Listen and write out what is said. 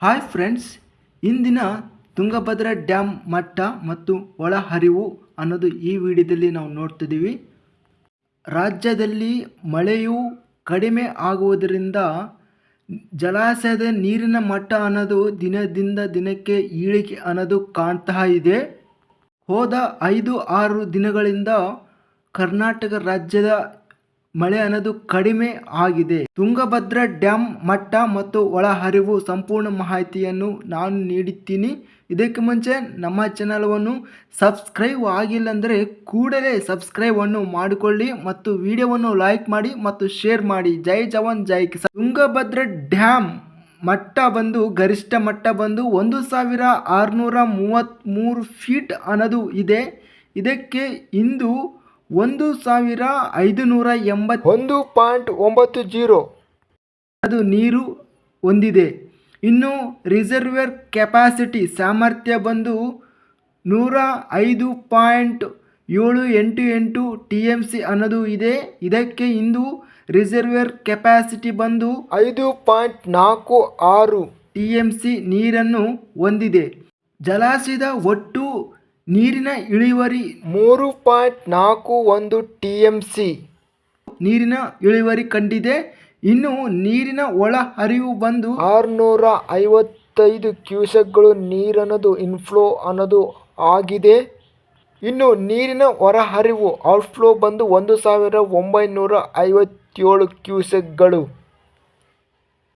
Hi friends, ಇಂದಿನ Tungabhadra dam ಮಟ್ಟ ಮತ್ತು ಒಳಹರಿವು ಅನ್ನೋದು ಈ ವಿಡಿಯೋದಲ್ಲಿ ನಾವು ನೋಡ್ತಿದ್ದೀವಿ. ರಾಜ್ಯದಲ್ಲಿ ಮಳೆಯು ಕಡಿಮೆ ಆಗುವುದರಿಂದ ಜಲಾಶಯದ ನೀರಿನ ಮಟ್ಟ ಅನ್ನೋದು ದಿನದಿಂದ ದಿನಕ್ಕೆ ಇಳಿಕೆ ಅನ್ನೋದು ಕಾಣ್ತಾ ಇದೆ. ಹೋದ 5-6 ದಿನಗಳಿಂದ ಕರ್ನಾಟಕ ರಾಜ್ಯದ ಮಳೆ ಅನ್ನೋದು ಕಡಿಮೆ ಆಗಿದೆ. ತುಂಗಭದ್ರಾ ಡ್ಯಾಮ್ ಮಟ್ಟ ಮತ್ತು ಒಳಹರಿವು ಸಂಪೂರ್ಣ ಮಾಹಿತಿಯನ್ನು ನಾನು ನೀಡುತ್ತೀನಿ. ಇದಕ್ಕೆ ಮುಂಚೆ ನಮ್ಮ ಚಾನಲವನ್ನು ಸಬ್ಸ್ಕ್ರೈಬ್ ಆಗಿಲ್ಲ ಅಂದರೆ ಕೂಡಲೇ ಸಬ್ಸ್ಕ್ರೈಬನ್ನು ಮಾಡಿಕೊಳ್ಳಿ ಮತ್ತು ವಿಡಿಯೋವನ್ನು ಲೈಕ್ ಮಾಡಿ ಮತ್ತು ಶೇರ್ ಮಾಡಿ. ಜೈ ಜವಾನ್ ಜೈ ಕಿಸಾನ್. ತುಂಗಭದ್ರಾ ಡ್ಯಾಮ್ ಮಟ್ಟ ಬಂದು ಗರಿಷ್ಠ ಮಟ್ಟ ಬಂದು 1633 ಫೀಟ್ ಅನ್ನೋದು ಇದೆ. ಇದಕ್ಕೆ ಇಂದು 1581.90 ಅದು ನೀರು ಹೊಂದಿದೆ. ಇನ್ನು ರಿಸರ್ವೇರ್ ಕೆಪಾಸಿಟಿ ಸಾಮರ್ಥ್ಯ ಬಂದು 105.788 TMC ಅನ್ನೋದು ಇದೆ. ಇದಕ್ಕೆ ಇಂದು ರಿಸರ್ವೇರ್ ಕೆಪಾಸಿಟಿ ಬಂದು 5.46 TMC ನೀರನ್ನು ಹೊಂದಿದೆ. ಜಲಾಶಯದ ಒಟ್ಟು ನೀರಿನ ಇಳುವರಿ 3.41 TMC ನೀರಿನ ಇಳುವರಿ ಕಂಡಿದೆ. ಇನ್ನು ನೀರಿನ ಒಳ ಹರಿವು ಬಂದು 655 ಕ್ಯೂಸೆಕ್ಗಳು ನೀರನ್ನೋದು ಇನ್ಫ್ಲೋ ಅನ್ನೋದು ಆಗಿದೆ. ಇನ್ನು ನೀರಿನ ಹೊರಹರಿವು ಔಟ್ಫ್ಲೋ ಬಂದು 1957 ಕ್ಯೂಸೆಕ್ಗಳು.